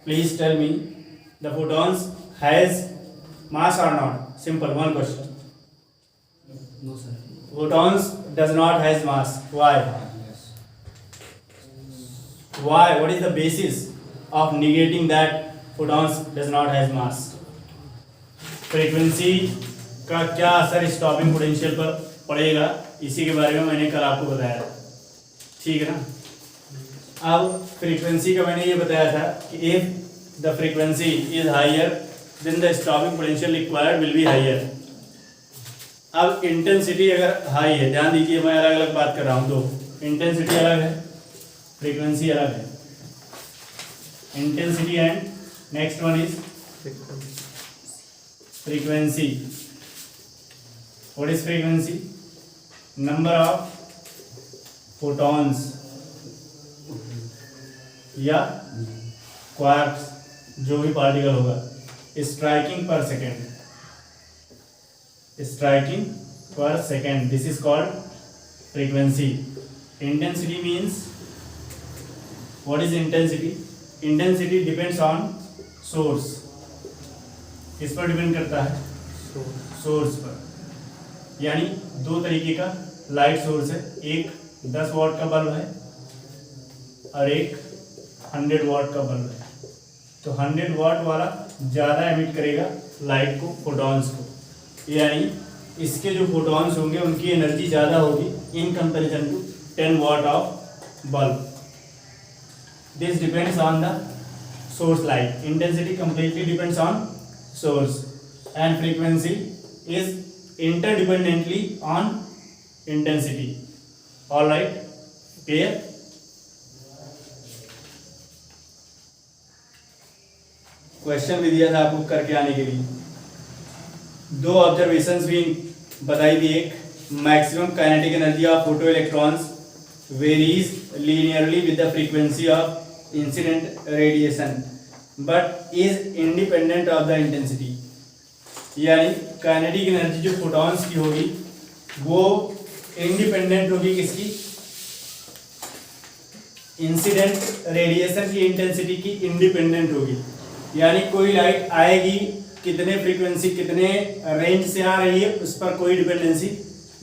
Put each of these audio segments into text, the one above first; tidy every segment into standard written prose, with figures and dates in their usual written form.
Please tell me, the photons has mass or not? Simple, one question. No, sir. Photons does not has mass. Why? Yes. Why? What is the basis of negating that photons does not has mass? Frequency का क्या असर stopping potential पर पड़ेगा, इसी के बारे में मैंने कल आपको बताया था, ठीक है ना। अब फ्रीक्वेंसी का मैंने ये बताया था कि if the frequency is higher then the stopping potential required will be higher. अब इंटेंसिटी अगर हाई है, ध्यान दीजिए मैं अलग अलग बात कर रहा हूँ, तो इंटेंसिटी अलग है, फ्रीक्वेंसी अलग है। Intensity and next one is frequency. What is frequency? Number of photons या quarks, जो भी पार्टिकल होगा, striking per second. Striking per second. This is called frequency. Intensity means, what is intensity? Intensity depends on source. किस पर depend करता है? Source पर। यानी दो तरीके का लाइट सोर्स है, एक 10 वाट का बल्ब है और एक 100 वाट का बल्ब है। तो 100 वाट वाला ज़्यादा एमिट करेगा लाइट को, फोटॉन्स को, यानी इसके जो फोटॉन्स होंगे उनकी एनर्जी ज़्यादा होगी in comparison to 10 watt of bulb. This depends on the source light. Intensity completely depends on source and frequency is interdependently on intensity. All right, clear? Question भी दिया था आपको करके आने के लिए। दो ऑब्जर्वेशंस भी बताई थी। एक, maximum kinetic energy of photo electrons varies linearly with the frequency of incident radiation but is independent of the intensity. यानी काइनेटिक एनर्जी जो फोटॉन्स की होगी वो इंडिपेंडेंट होगी किसकी? इंसिडेंट रेडिएशन की इंटेंसिटी की इंडिपेंडेंट होगी। यानी कोई लाइट आएगी, कितने फ्रीक्वेंसी कितने रेंज से आ रही है उस पर कोई डिपेंडेंसी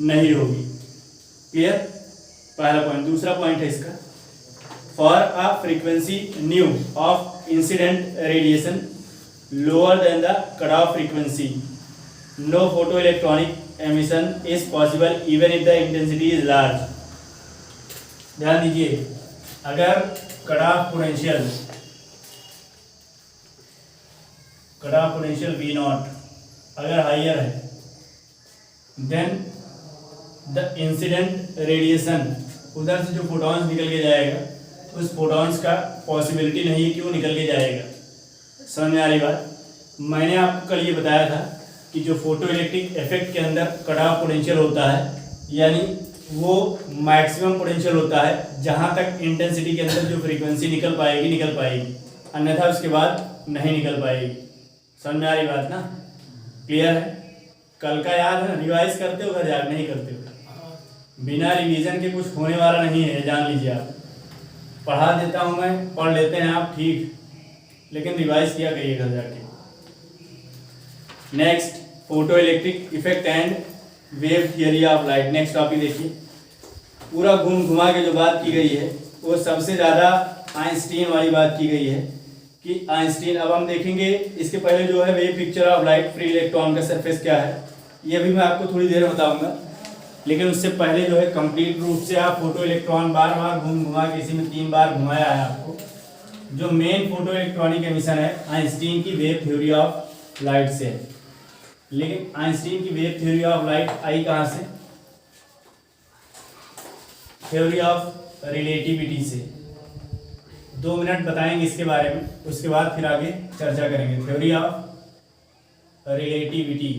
नहीं होगी। क्लियर? पहला पॉइंट। दूसरा पॉइंट है इसका, for a frequency new of incident radiation lower than the cutoff frequency, no photoelectronic emission is possible even if the intensity is large. ध्यान दीजिए, अगर कटऑफ पोटेंशियल V नॉट अगर हाइयर है, then the incident radiation, उधर से जो photons निकल के जाएगा उस फोटॉन्स का पॉसिबिलिटी नहीं है कि वो निकल के जाएगा। समझ में आ रही बात? मैंने आपको कल ये बताया था कि जो फोटो इलेक्ट्रिक इफेक्ट के अंदर कट ऑफ पोटेंशियल होता है, यानी वो मैक्सिमम पोटेंशियल होता है जहाँ तक इंटेंसिटी के अंदर जो फ्रीक्वेंसी निकल पाएगी, अन्यथा उसके बाद नहीं निकल पाएगी। समझ में आ रही बात ना? क्लियर है? कल का याद है? रिवाइज करते हो घर जाकर? नहीं करते हो? बिना रिवीजन के कुछ होने वाला नहीं है, जान लीजिए। आप पढ़ा देता हूँ मैं, पढ़ लेते हैं आप, ठीक, लेकिन रिवाइज किया करिए घर जाके। Next, photo electric effect and wave theory of light. Next topic देखिए। पूरा घूम घुमा के जो बात की गई है वो सबसे ज़्यादा आइंस्टीन वाली बात की गई है कि आइंस्टीन। अब हम देखेंगे इसके पहले जो है wave picture of light, free electron का सरफेस क्या है, ये भी मैं आपको थोड़ी देर बताऊंगा। लेकिन उससे पहले जो है कंप्लीट रूप से आप फोटो इलेक्ट्रॉन बार बार घूम घुमा के, इसी में 3 बार घुमाया है आपको, जो मेन फोटो इलेक्ट्रॉनिक एमिशन है आइंस्टीन की वेव थ्योरी ऑफ लाइट से है। लेकिन आइंस्टीन की वेव थ्योरी ऑफ लाइट आई कहाँ से? थ्योरी ऑफ रिलेटिविटी से। 2 मिनट बताएंगे इसके बारे में, उसके बाद फिर आगे चर्चा करेंगे। Theory of relativity.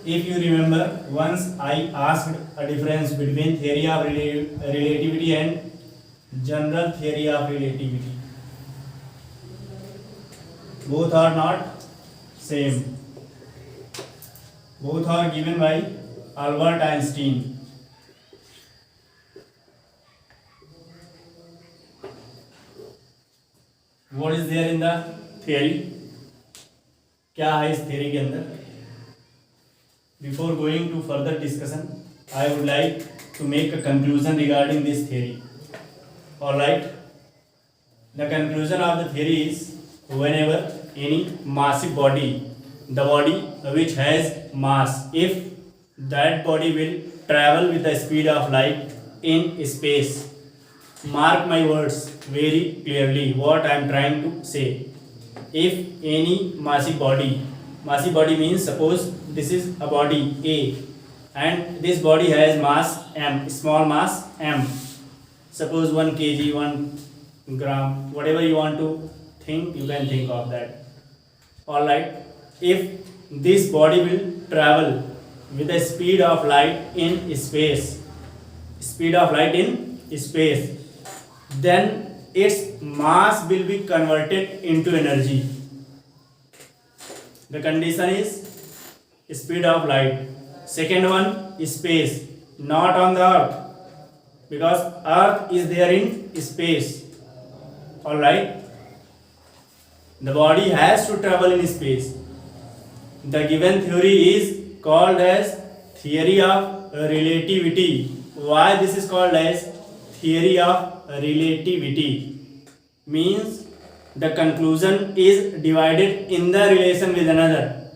If you remember, once I asked a difference between theory of relativity and general theory of relativity. Both are not same. Both are given by Albert Einstein. What is there in the theory? क्या है इस theory के अंदर? Before going to further discussion, I would like to make a conclusion regarding this theory. All right. The conclusion of the theory is whenever any massive body, the body which has mass, if that body will travel with the speed of light in space, mark my words very clearly what I am trying to say. If any massive body means suppose this is a body A and this body has mass m, small mass m, suppose 1 kg, 1 gram, whatever you want to think, you can think of that. All right. If this body will travel with the speed of light in space, then its mass will be converted into energy. The condition is speed of light. Second one is space, not on the earth, because earth is there in space. All right. The body has to travel in space. The given theory is called as theory of relativity. Why this is called as theory of relativity? Means the conclusion is divided in the relation with another.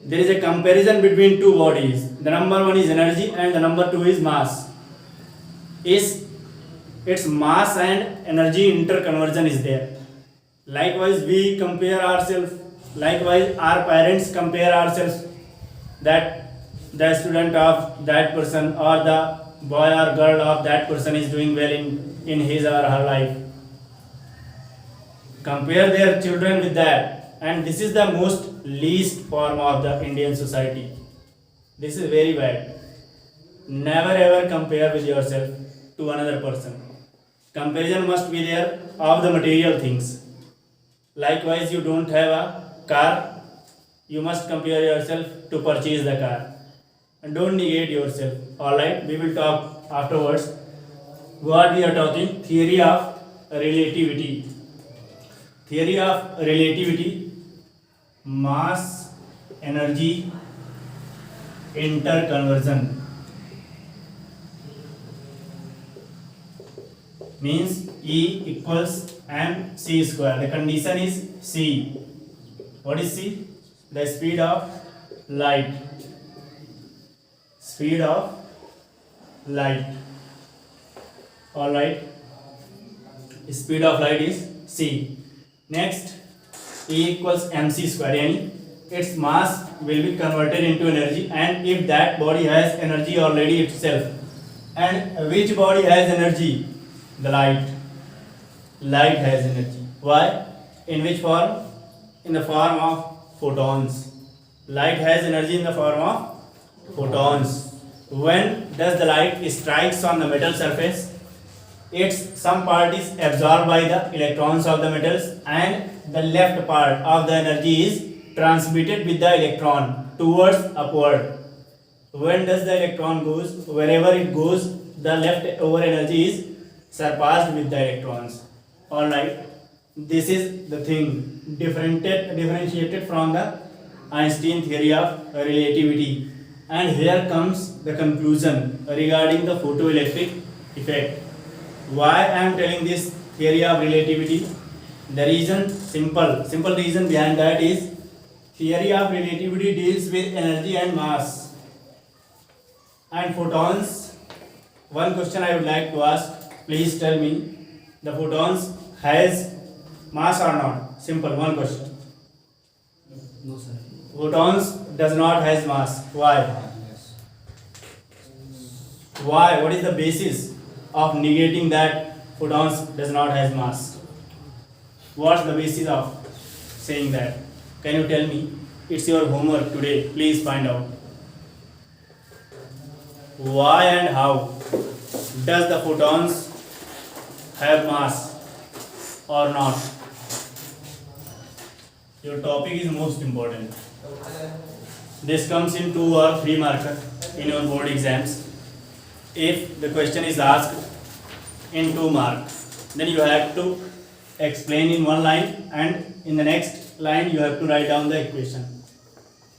There is a comparison between two bodies. The number one is energy and the number two is mass. Its mass and energy interconversion is there. Likewise, we compare ourselves. Likewise, our parents compare ourselves that the student of that person or the boy or girl of that person is doing well in his or her life. Compare their children with that, and this is the most least form of the Indian society. This is very bad. Never ever compare with yourself to another person. Comparison must be there of the material things. Likewise, you don't have a car, you must compare yourself to purchase the car. And don't negate yourself. Alright, we will talk afterwards. What we are talking? Theory of relativity. Theory of relativity, mass energy interconversion. Means E equals mc square. The condition is c. What is c? The speed of light. Speed of light. All right. Speed of light is c. Next, E equals mc square. Yani its mass will be converted into energy, and if that body has energy already itself, and which body has energy? The light. Light has energy. Why? In which form? In the form of photons. Light has energy in the form of photons. When does the light strikes on the metal surface? Its some part is absorbed by the electrons of the metals, and the left part of the energy is transmitted with the electron towards upward. When does the electron goes? Wherever it goes, the leftover energy is surpassed with the electrons. All right, this is the thing differentiated from the Einstein theory of relativity. And here comes the conclusion regarding the photoelectric effect. Why I am telling this theory of relativity? The reason, simple reason behind that is theory of relativity deals with energy and mass and photons. One question I would like to ask. Please tell me, the photons has mass or not? Simple, one question. No, sir. Photons does not has mass. Why? Why? What is the basis of negating that photons does not has mass? What's the basis of saying that? Can you tell me? It's your homework today. Please find out. Why and how does the photons have mass or not? Your topic is most important. This comes in 2 or 3 marker in your board exams. If the question is asked in 2 marks, then you have to explain in one line, and in the next line you have to write down the equation.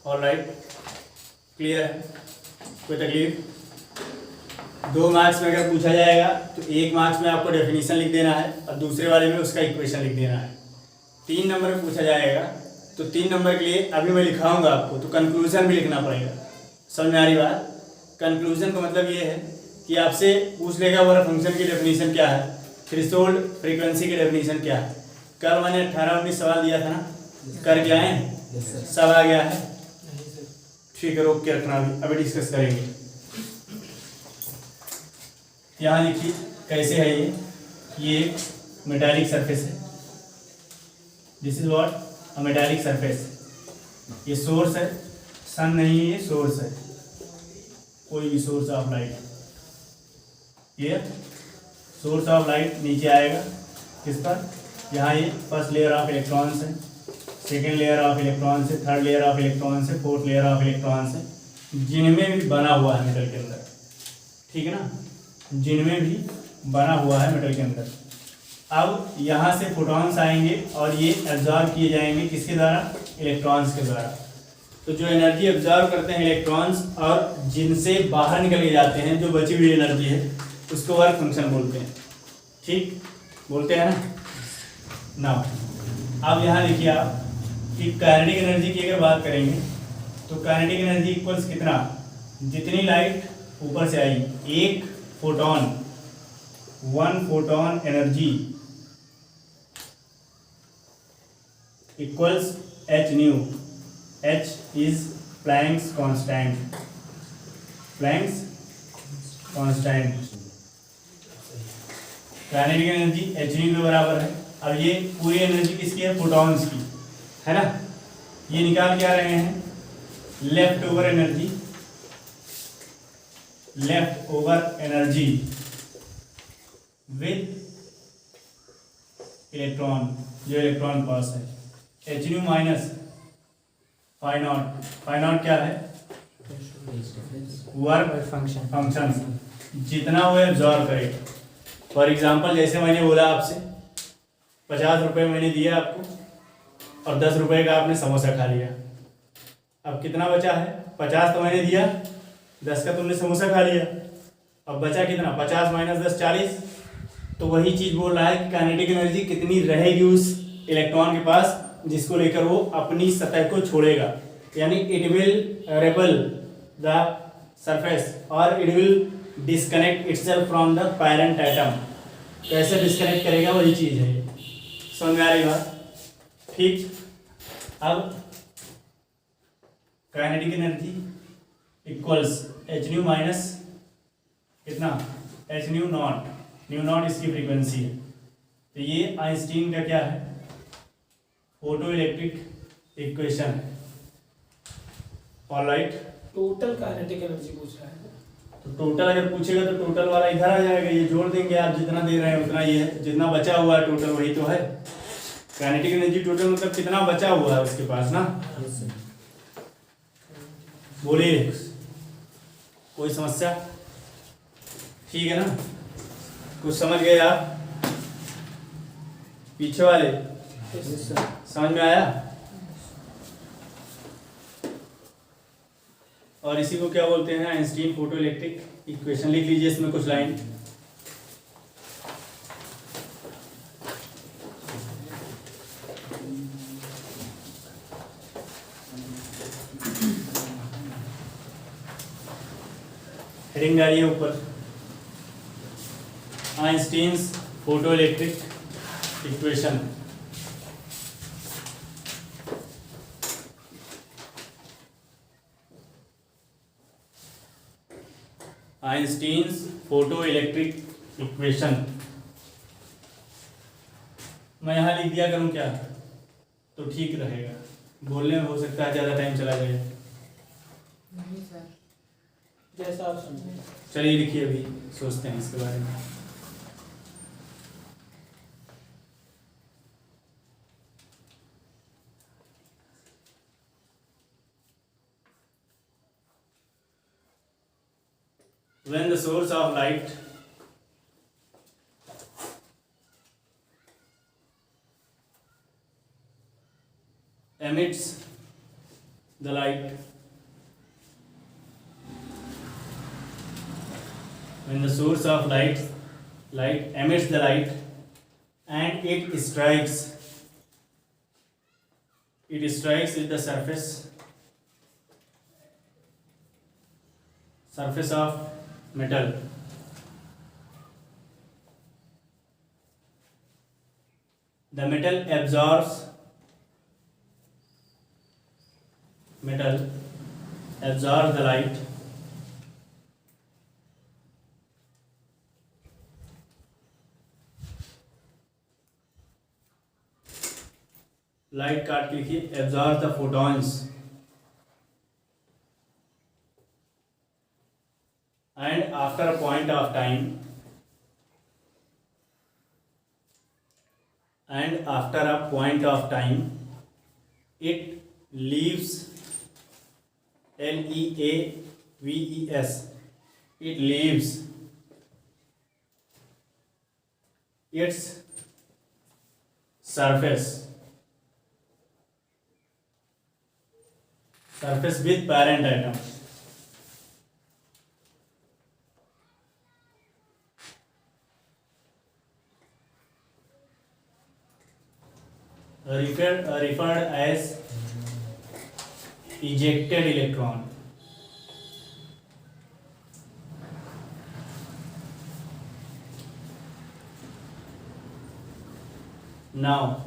All right, clear है? कोई तकलीफ? 2 marks में अगर पूछा जाएगा तो 1 marks में आपको डेफिनेशन लिख देना है और दूसरे वाले में उसका इक्वेशन लिख देना है। 3 नंबर में पूछा जाएगा तो 3 नंबर के लिए अभी मैं लिखाऊंगा आपको, तो कंक्लूजन भी लिखना पड़ेगा। समझ में आ रही बात? कंक्लूजन का मतलब ये है कि आपसे पूछ लेगा वो फंक्शन की डेफिनेशन क्या है, थ्रेशोल्ड फ्रीक्वेंसी की डेफिनेशन क्या है। कल मैंने 18-19 सवाल दिया था ना, कर के आए हैं? सब आ गया है? ठीक है, रोक के रखना, अभी डिस्कस करेंगे। यहाँ देखिए कैसे है ये एक मेटालिक सरफेस है। This is what, a metallic surface. ये सोर्स है, सन नहीं है, ये सोर्स है, कोई भी सोर्स ऑफ लाइट। ये सोर्स ऑफ लाइट नीचे आएगा किस पर? यहाँ ये फर्स्ट लेयर ऑफ इलेक्ट्रॉन्स है, सेकेंड लेयर ऑफ इलेक्ट्रॉन्स है, थर्ड लेयर ऑफ इलेक्ट्रॉन्स है, फोर्थ लेयर ऑफ इलेक्ट्रॉन्स है, जिनमें भी बना हुआ है मेटल के अंदर। ठीक है ना, जिनमें भी बना हुआ है मेटल के अंदर। अब यहाँ से फोटॉन्स आएंगे और ये एब्जॉर्ब किए जाएंगे किसके द्वारा? इलेक्ट्रॉन्स के द्वारा। तो जो एनर्जी एब्जॉर्ब करते हैं इलेक्ट्रॉन्स और जिनसे बाहर निकल के जाते हैं, जो बची हुई एनर्जी है, उसको वर्क फंक्शन बोलते हैं। ठीक बोलते हैं ना? अब यहाँ देखिए आप कि काइनेटिक एनर्जी की अगर बात करेंगे तो काइनेटिक एनर्जी इक्वल्स कितना? जितनी लाइट ऊपर से आई, एक photon, 1 photon energy equals h new. h is Planck's constant, Planck's constant. Kinetic energy h new के बराबर है। अब ये पूरी एनर्जी किसकी है? फोटॉन्स की है ना। ये निकाल क्या रहे हैं? Left over energy, left over energy with electron, जो इलेक्ट्रॉन पास है। H nu minus phi naught. Phi naught क्या है? वर्क फंक्शन, जितना वो एब्जॉर्ब करे। फॉर एग्जाम्पल जैसे मैंने बोला आपसे 50 रुपये मैंने दिया आपको और 10 रुपये का आपने समोसा खा लिया। अब कितना बचा है? 50 तो मैंने दिया, 10 का तुमने समोसा खा लिया, अब बचा कितना? 50 माइनस 10 40। तो वही चीज़ बोल रहा है कि काइनेटिक एनर्जी कितनी रहेगी उस इलेक्ट्रॉन के पास जिसको लेकर वो अपनी सतह को छोड़ेगा, यानी it will repel the surface और it will disconnect itself from the parent atom. कैसे डिस्कनेक्ट करेगा वही चीज़ है। समझ में आ रही बात? ठीक। अब kinetic energy equals H nu minus कितना? H nu naught. Nu naught इसकी फ्रीक्वेंसी है। तो ये आइंस्टीन का क्या है? Photo electric equation. Alright, total kinetic energy पूछ रहा है। तो टोटल अगर पूछेगा तो टोटल वाला इधर आ जाएगा, ये जोड़ देंगे आप, जितना दे रहे हैं उतना ये है, जितना बचा हुआ है टोटल वही तो है। काइनेटिक एनर्जी टोटल मतलब कितना बचा हुआ है उसके पास ना। बोलिए, कोई समस्या? ठीक है ना, कुछ समझ गए आप? पीछे वाले समझ में आया? और इसी को क्या बोलते हैं? Einstein photo electric equation. लिख लीजिए इसमें कुछ लाइन। हेडिंग डालिए ऊपर, Einstein's photo electric equation. Einstein's photo electric equation. मैं यहाँ लिख दिया करूँ क्या? तो ठीक रहेगा, बोलने में हो सकता है ज़्यादा टाइम चला जाए। नहीं सर, जैसा आप समझें। चलिए लिखिए, अभी सोचते हैं इसके बारे में। When the source of light emits the light. When the source of light emits the light and it strikes with the surface of metal, the metal absorbs the light काट के लिखिए, absorb the photons and after a point of time it leaves, leaves, it leaves its surface with parent atom. Referred as ejected electron. Now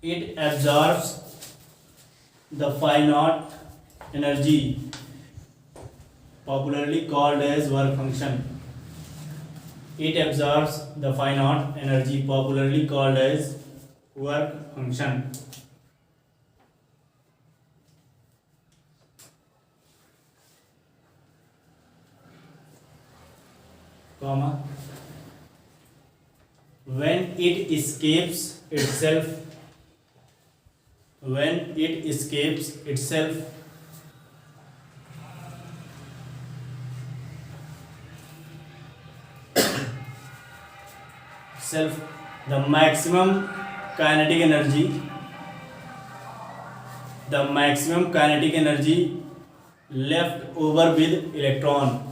it absorbs the finite energy, popularly called as work function. It absorbs the finite energy, popularly called as work function. Comma. When it escapes itself the maximum kinetic energy left over with electron,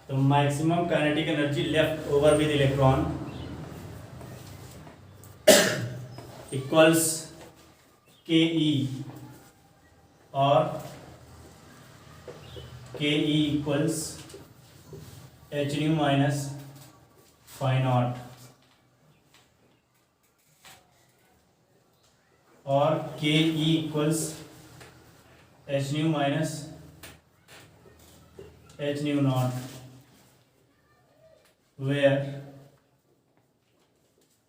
the maximum kinetic energy left over with electron equals Ke, or Ke equals h nu minus phi naught, or Ke equals h nu minus h nu naught, where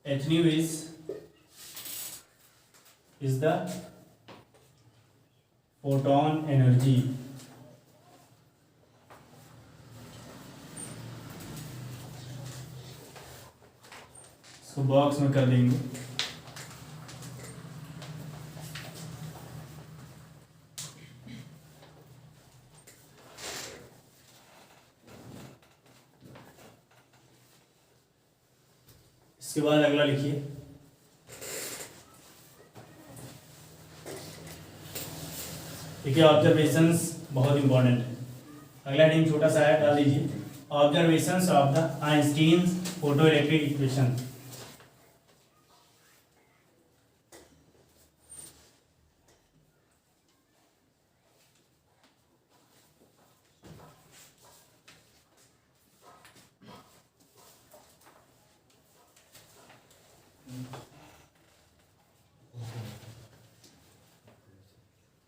h nu is the photon energy. इसको box में कर देंगे. इसके बाद अगला लिखिए. देखिए observations बहुत इंपॉर्टेंट है. अगला हेडिंग छोटा सा है, डाल दीजिए observations of the Einstein photoelectric equation.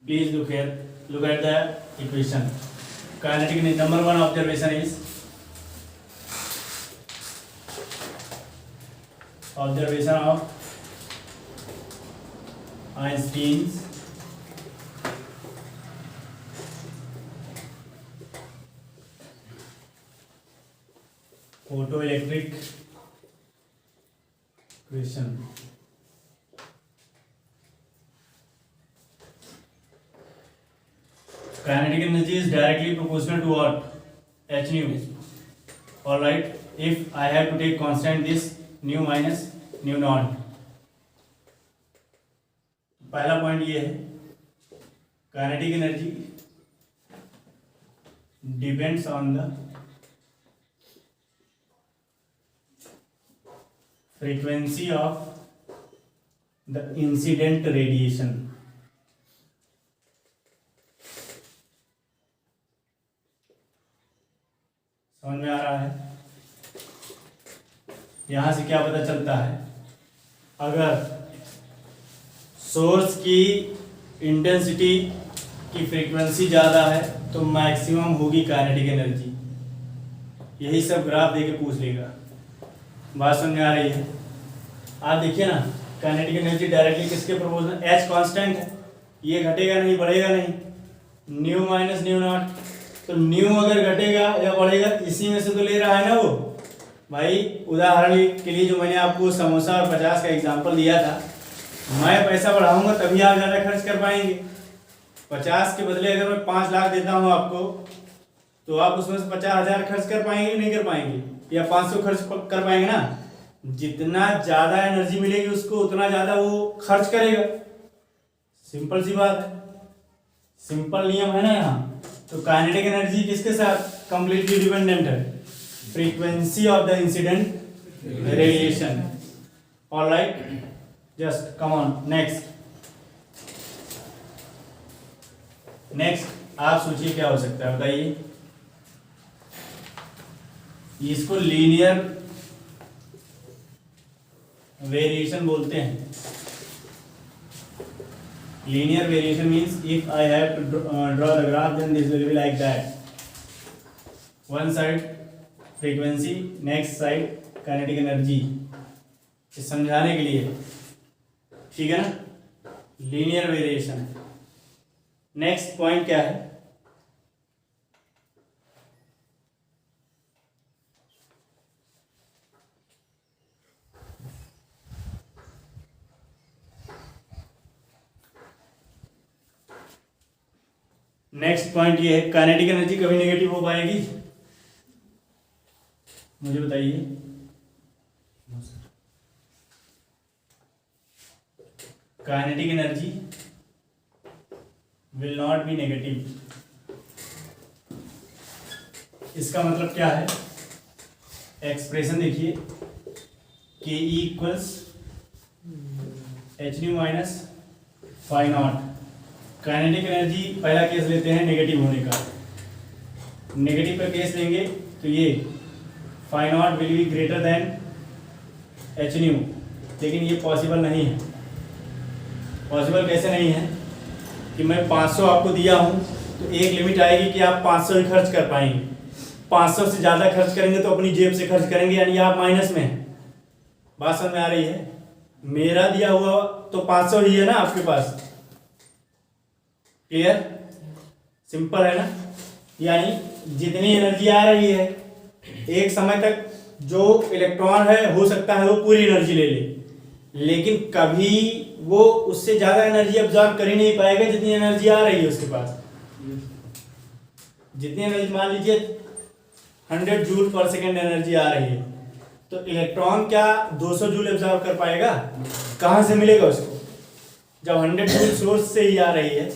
Please look at the equation. Kinetic number one observation is observation of Einstein's photoelectric equation. Kinetic energy is directly proportional to what? H nu. Alright, if I have to take constant this nu minus nu naught, पहला point ये है, kinetic energy depends on the frequency of the incident radiation. समझ में आ रहा है? यहां से क्या पता चलता है, अगर सोर्स की इंटेंसिटी की फ्रीक्वेंसी ज़्यादा है तो मैक्सिमम होगी काइनेटिक एनर्जी। यही सब ग्राफ देके पूछ लेगा। बात समझ में आ रही है? आप देखिए ना, काइनेटिक एनर्जी डायरेक्टली किसके प्रोपोर्शनल, एच कांस्टेंट है, ये घटेगा नहीं बढ़ेगा नहीं, न्यू माइनस न्यू नॉट। तो न्यू अगर घटेगा या बढ़ेगा इसी में से तो ले रहा है ना वो। भाई उदाहरण के लिए जो मैंने आपको समोसा और 50 का एग्जांपल दिया था, मैं पैसा बढ़ाऊंगा तभी आप ज़्यादा खर्च कर पाएंगे। 50 के बदले अगर मैं 5 लाख देता हूँ आपको, तो आप उसमें से 50,000 खर्च कर पाएंगे नहीं कर पाएंगे, या 500 खर्च कर पाएंगे ना। जितना ज़्यादा एनर्जी मिलेगी उसको उतना ज़्यादा वो खर्च करेगा। सिंपल सी बात है, सिंपल नियम है ना यहाँ। तो काइनेटिक एनर्जी किसके साथ कंप्लीटली डिपेंडेंट है, frequency of the incident radiation. Alright, just come on next. Next आप सोचिए क्या हो सकता है, बताइए। इसको लीनियर वेरिएशन बोलते हैं। Linear variation means if I have to draw the graph, then this will be like that. One side frequency, next side kinetic energy. इसे समझाने के लिए, ठीक है ना, लीनियर वेरिएशन। नेक्स्ट पॉइंट क्या है, नेक्स्ट पॉइंट ये है, काइनेटिक एनर्जी कभी नेगेटिव हो पाएगी? मुझे बताइए। Kinetic energy will not be negative. इसका मतलब क्या है, एक्सप्रेशन देखिए, K E equals H nu minus phi naught. Kinetic energy पहला केस लेते हैं नेगेटिव होने का। नेगेटिव का केस लेंगे तो ये phi naught will be greater than H nu, लेकिन ये पॉसिबल नहीं है। पॉसिबल कैसे नहीं है कि मैं 500 आपको दिया हूँ तो एक लिमिट आएगी कि आप 500 ही खर्च कर पाएंगे। 500 से ज़्यादा खर्च करेंगे तो अपनी जेब से खर्च करेंगे, यानी आप माइनस में हैं। बात समझ में आ रही है? मेरा दिया हुआ तो 500 ही है ना आपके पास। क्लियर? सिंपल है ना। यानी जितनी एनर्जी आ रही है, एक समय तक जो इलेक्ट्रॉन है हो सकता है वो पूरी एनर्जी ले ले, लेकिन कभी वो उससे ज्यादा एनर्जी अब्जॉर्ब कर ही नहीं पाएगा जितनी एनर्जी आ रही है उसके पास। जितनी एनर्जी, मान लीजिए 100 जूल पर सेकेंड एनर्जी आ रही है, तो इलेक्ट्रॉन क्या 200 जूल अब्जॉर्ब कर पाएगा? कहाँ से मिलेगा उसको? जब 100 जूल सोर्स से ही आ रही है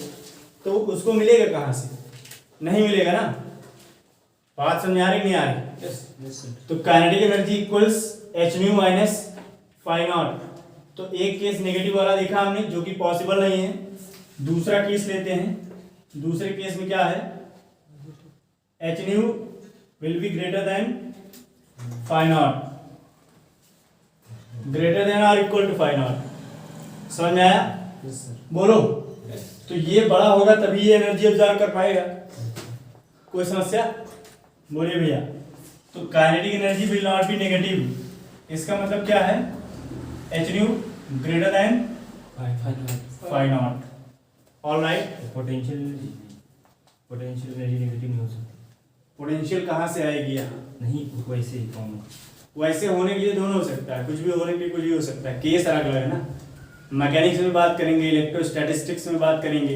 तो उसको मिलेगा कहाँ से? नहीं मिलेगा ना। बात समझ आ रही नहीं आ रही? तो kinetic energy equals H nu minus phi naught. तो एक केस नेगेटिव वाला देखा हमने जो कि पॉसिबल नहीं है। दूसरा केस लेते हैं। दूसरे केस में क्या है, H nu will be greater than phi naught, greater than और इक्वल टू फाई नॉट। समझ में आया? बोलो। तो ये बड़ा होगा तभी ये एनर्जी अब्जॉर्ब कर पाएगा। कोई समस्या? बोलिए भैया। तो kinetic energy will not be negative. इसका मतलब क्या है, H nu greater than phi naught. All right. Potential energy negative नहीं हो सकती। पोटेंशियल कहाँ से आएगी यहाँ? नहीं, वैसे ही कौन, वैसे होने के लिए दोनों हो सकता है, कुछ भी होने के लिए कुछ भी हो सकता है। केस अलग अलग है ना। मैकेनिक्स में बात करेंगे, इलेक्ट्रोस्टैटिस्टिक्स में बात करेंगे।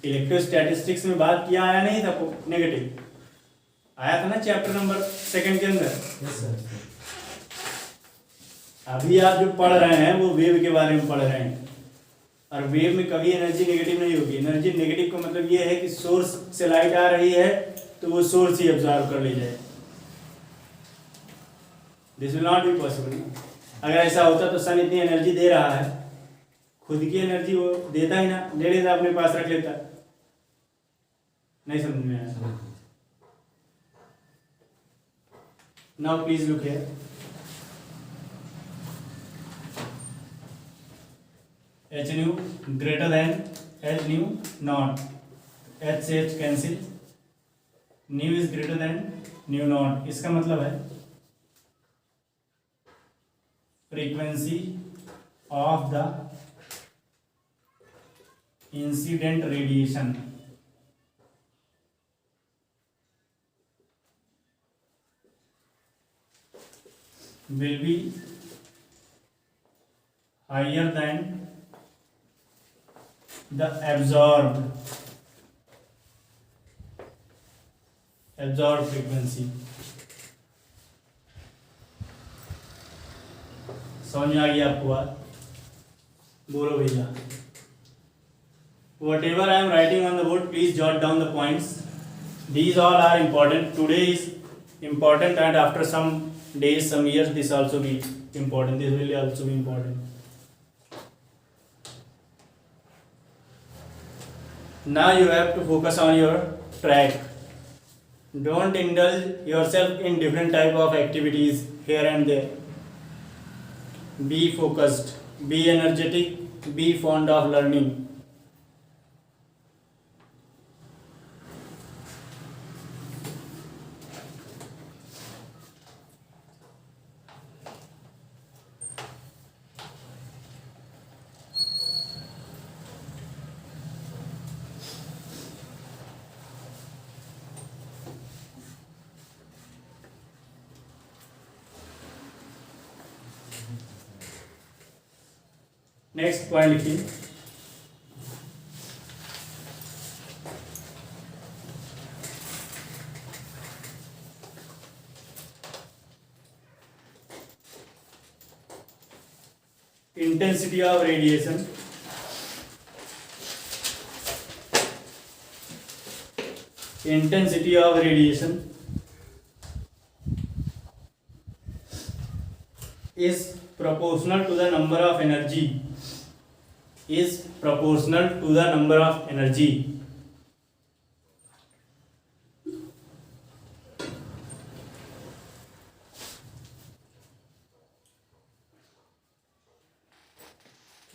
इलेक्ट्रोस्टैटिस्टिक्स में बात किया आया नहीं था नेगेटिव, आया था ना चैप्टर नंबर 2 के अंदर। अभी आप जो पढ़ रहे हैं वो वेव के बारे में पढ़ रहे हैं। और वेव में कभी एनर्जी नेगेटिव नहीं होगी। एनर्जी नेगेटिव का मतलब ये है कि सोर्स से लाइट आ रही है तो वो सोर्स ही एब्जॉर्ब कर ले जाए। This will not be possible. अगर ऐसा होता तो सन इतनी एनर्जी दे रहा है, खुद की एनर्जी वो देता ही ना, ले लेता अपने पास रख लेता। नहीं समझ में आया? Now please look here. H nu greater than H nu not. H से H cancel, nu is greater than nu not। इसका मतलब है frequency of the incident radiation will be higher than the absorbed frequency। समझ में आ गया आपको बात? बोलो भैया। Whatever I am writing on the board, please jot down the points. These all are important. Today is important, and after some days, some years, this also be important. This will also be important. Now you have to focus on your track. Don't indulge yourself in different type of activities here and there. Be focused, be energetic, be fond of learning. Next point लिखिए। Intensity of radiation. Intensity of radiation is proportional to the number of energy, is proportional to the number of energy।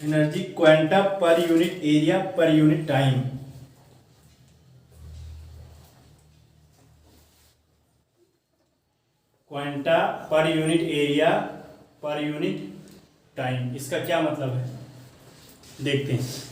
Energy quanta पर unit area per unit time. Quanta पर unit area per unit time, इसका क्या मतलब है देखते हैं।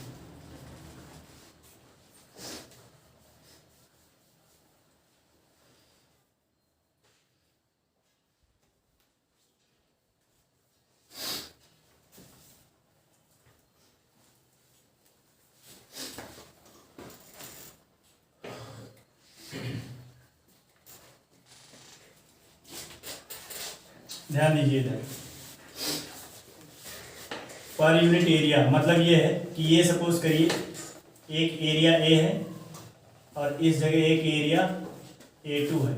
ध्यान दीजिए इधर। पर यूनिट एरिया मतलब ये है कि ये सपोज करिए एक एरिया ए है और इस जगह एक एरिया A2 है।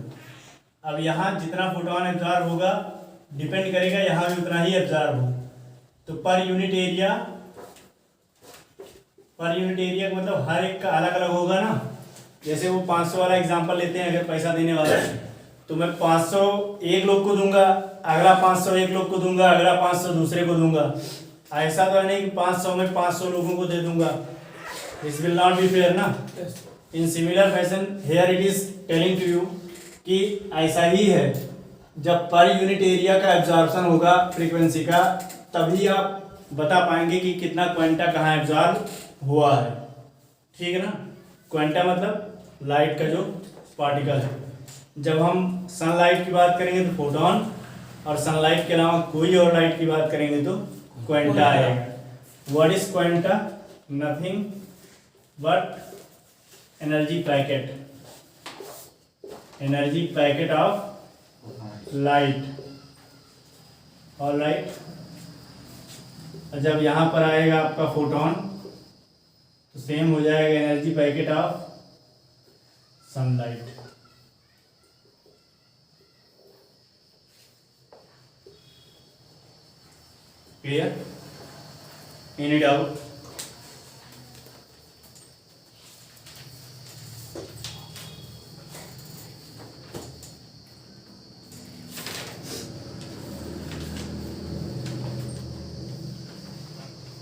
अब यहाँ जितना फोटोन एब्जॉर्ब होगा डिपेंड करेगा यहाँ भी उतना ही एब्जॉर्ब हो। तो पर यूनिट एरिया का मतलब हर एक का अलग अलग होगा ना। जैसे वो 500 वाला एग्जांपल लेते हैं, अगर पैसा देने वाला है तो मैं 500 एक लोग को दूंगा, अगला 500 एक लोग को दूंगा, अगला 500 दूसरे को दूंगा। ऐसा तो नहीं कि 500 में 500 लोगों को दे दूंगा। This will not be fair ना। In similar fashion here it is telling to you कि ऐसा ही है। जब पर यूनिट एरिया का एब्जॉर्प्शन होगा फ्रीक्वेंसी का, तभी आप बता पाएंगे कि कितना क्वांटा कहाँ एब्जॉर्ब हुआ है। ठीक है ना। क्वांटा मतलब लाइट का जो पार्टिकल है। जब हम सनलाइट की बात करेंगे तो फोटोन, और सनलाइट के अलावा कोई और लाइट की बात करेंगे तो क्वांटा आएगा। What is quanta? Nothing but energy packet, energy packet of light. और लाइट जब यहाँ पर आएगा आपका फोटोन, तो सेम हो जाएगा energy packet of sunlight. Clear? Any doubt?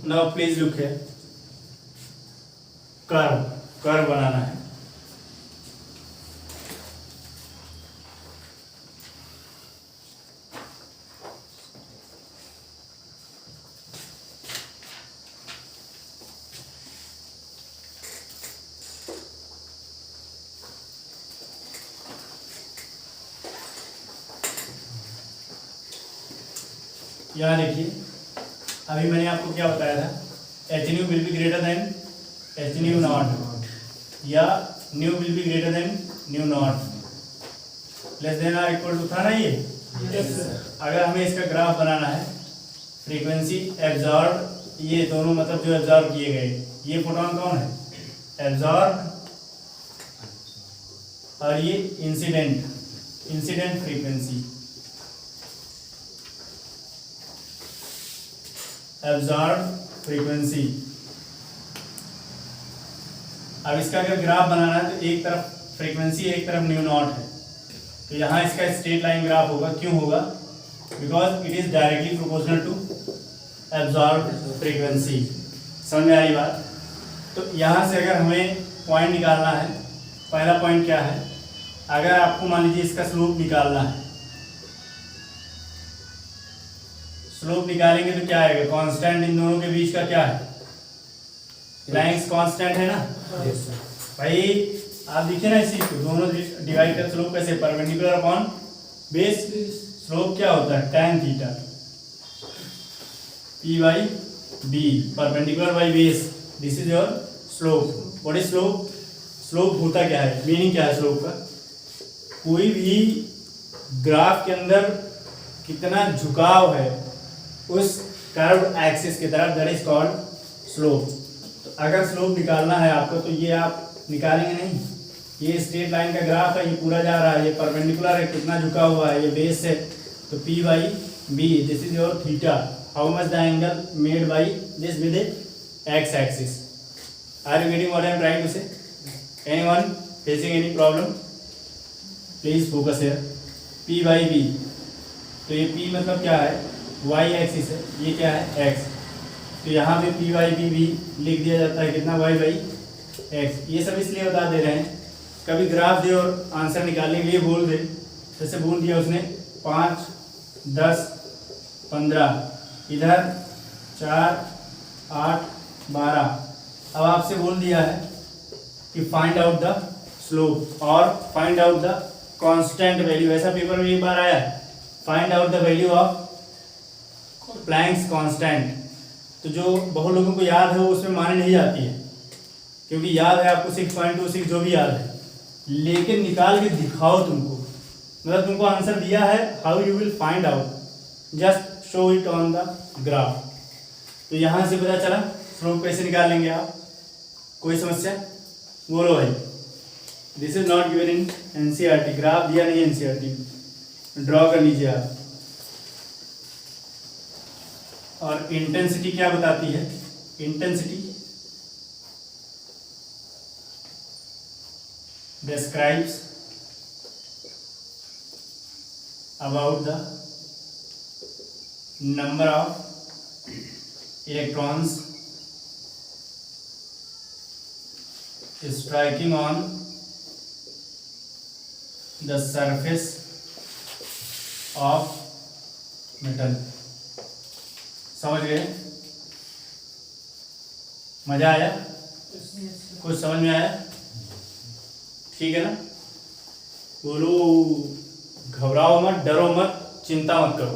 Now please look है, कर्व, कर्व बनाना है। यहाँ देखिए, अभी मैंने आपको क्या बताया था, H nu will be greater than H nu naught, या nu will be greater than nu naught, less than और इक्वल टू था ना ये। अगर हमें इसका ग्राफ बनाना है, फ्रीक्वेंसी एब्जॉर्ब, ये दोनों मतलब जो एब्जॉर्ब किए गए, ये फोटोन कौन है, एब्जॉर्ब, और ये incident, incident frequency, absorb frequency. अब इसका अगर ग्राफ बनाना है तो एक तरफ फ्रीक्वेंसी, एक तरफ न्यू नॉट है, तो यहाँ इसका स्ट्रेट लाइन ग्राफ होगा। क्यों होगा? Because it is directly proportional to absorb frequency. समझ में आई बात? तो यहाँ से अगर हमें पॉइंट निकालना है, पहला पॉइंट क्या है, अगर आपको मान लीजिए इसका स्लोप निकालना है, स्लोप निकालेंगे तो क्या आएगा, कांस्टेंट इन दोनों के बीच का क्या है, प्लैंक्स कांस्टेंट है ना। Yes, sir. भाई आप देखिए ना इसी को, दोनों डिवाइड का स्लोप कैसे, परपेंडिकुलर अपॉन बेस, स्लोप क्या होता है, tan theta, p by b, perpendicular by base, this is your slope. What is slope? Slope होता क्या है, मीनिंग क्या है स्लोप का, कोई भी ग्राफ के अंदर कितना झुकाव है उस कर्व्ड एक्सिस की तरफ, दैट इज कॉल्ड स्लोप। तो अगर स्लोप निकालना है आपको, तो ये आप निकालेंगे नहीं, ये स्ट्रेट लाइन का ग्राफ है, ये पूरा जा रहा है, ये परपेंडिकुलर है, कितना झुका हुआ है, ये बेस है, तो p by b, this is your theta, how much the angle made by this with X axis. Are you getting what I am trying to say? Anyone facing any problem? Please focus here. p by b, तो ये p मतलब क्या है, y axis है, ये क्या है, x, तो यहाँ पे p बाई b भी लिख दिया जाता है, कितना, y बाई x। ये सब इसलिए बता दे रहे हैं, कभी ग्राफ दे और आंसर निकालने के लिए बोल दे, जैसे बोल दिया उसने 5, 10, 15, इधर 4, 8, 12, अब आपसे बोल दिया है कि फाइंड आउट द स्लोप और find out the constant value, ऐसा पेपर में एक बार आया है, find out the value of Planck's constant. तो जो बहुत लोगों को याद है वो उसमें माने नहीं जाती है, क्योंकि याद है आपको 6.26 जो भी याद है, लेकिन निकाल के दिखाओ तुमको, मतलब तुमको आंसर दिया है, how you will find out, just show it on the graph. तो यहाँ से पता चला स्लोप कैसे निकालेंगे आप, कोई समस्या? बोलो भाई। This is not given in NCERT, graph दिया नहीं एनसीईआरटी, ड्रॉ कर लीजिए आप। और इंटेंसिटी क्या बताती है, intensity describes about the number of electrons striking on the surface of metal। समझ गए? मजा आया? कुछ समझ में आया? ठीक है ना? बोलो, घबराओ मत, डरो मत, चिंता मत करो।